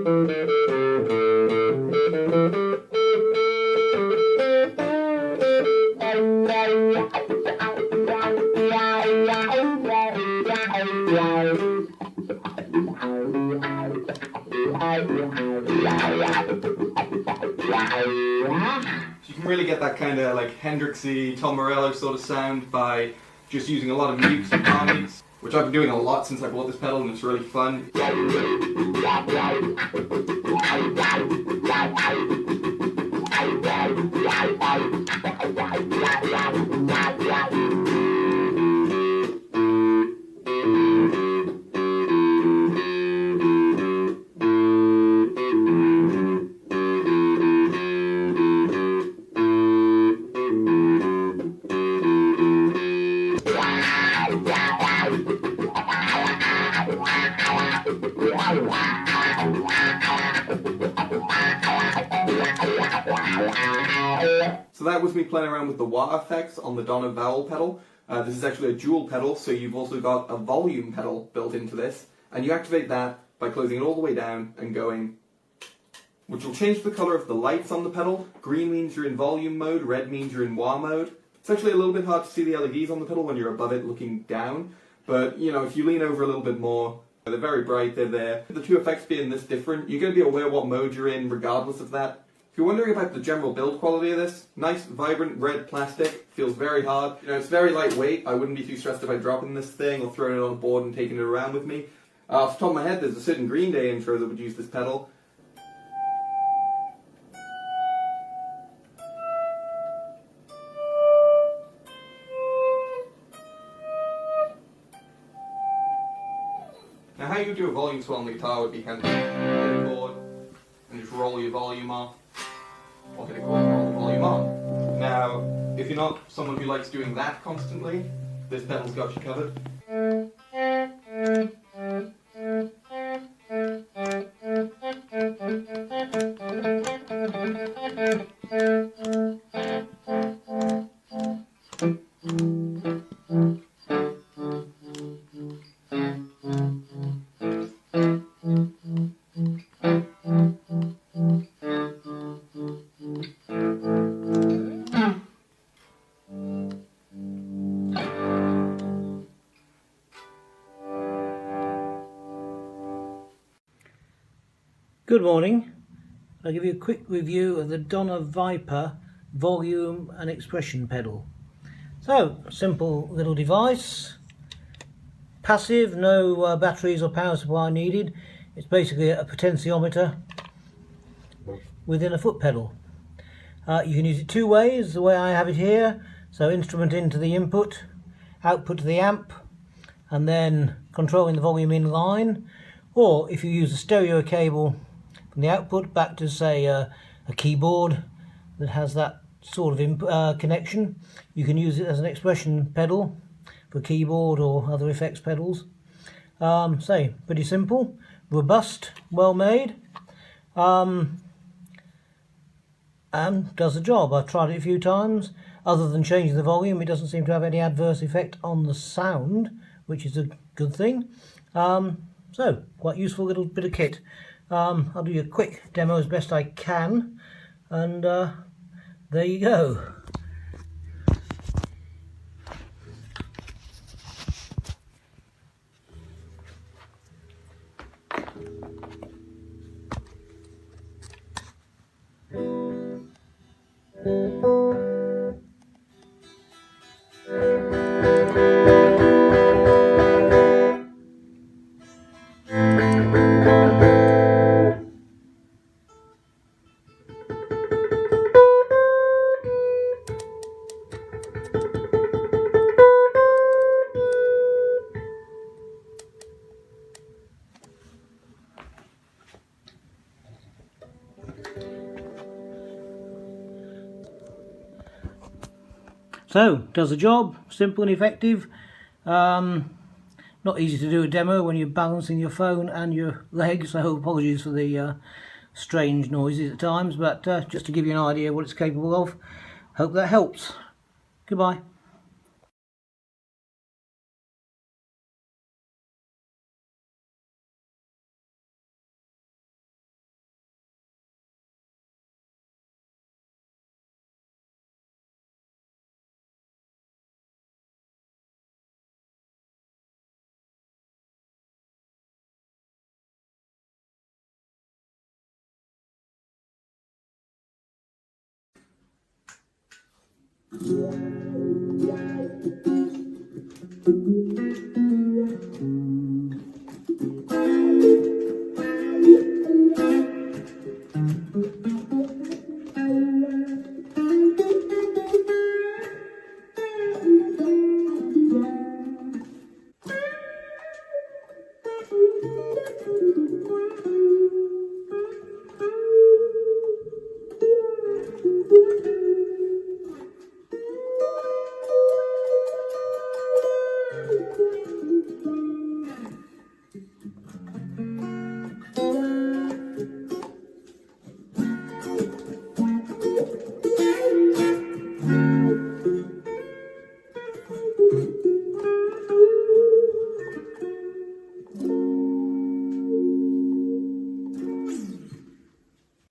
You can really get that kind of like Hendrixy, Tom Morello sort of sound by just using a lot of mutes and harmonies, which I've been doing a lot since I bought this pedal, and it's really fun. So that was me playing around with the wah effects on the Donna vowel pedal. This is actually a dual pedal, so you've also got a volume pedal built into this, and you activate that by closing it all the way down and going, which will change the colour of the lights on the pedal. Green means you're in volume mode, red means you're in wah mode. It's actually a little bit hard to see the LEDs on the pedal when you're above it looking down, but you know, if you lean over a little bit more, they're very bright, they're there. The two effects being this different, you're going to be aware what mode you're in regardless of that. If you're wondering about the general build quality of this, nice, vibrant red plastic, feels very hard. You know, it's very lightweight. I wouldn't be too stressed about dropping this thing or throwing it on a board and taking it around with me. Off the top of my head, there's a certain Green Day intro that would use this pedal. Now how you do a volume swell on the guitar would be kind of hit a chord and just roll your volume off, or hit a chord and roll the volume on. Now, if you're not someone who likes doing that constantly, this pedal's got you covered. Good morning. I'll give you a quick review of the Donna Viper volume and expression pedal. So, simple little device, passive, no batteries or power supply needed. It's basically a potentiometer within a foot pedal. You can use it two ways, the way I have it here. So instrument into the input, output to the amp, and then controlling the volume in line. Or if you use a stereo cable from the output back to, say, a keyboard that has that sort of connection, you can use it as an expression pedal for keyboard or other effects pedals. So, pretty simple, robust, well made, and does the job. I've tried it a few times. Other than changing the volume, it doesn't seem to have any adverse effect on the sound, which is a good thing. So, quite useful little bit of kit. I'll do you a quick demo as best I can, and there you go. So, does the job, simple and effective. Not easy to do a demo when you're balancing your phone and your legs, so apologies for the strange noises at times, but just to give you an idea what it's capable of. Hope that helps. Goodbye.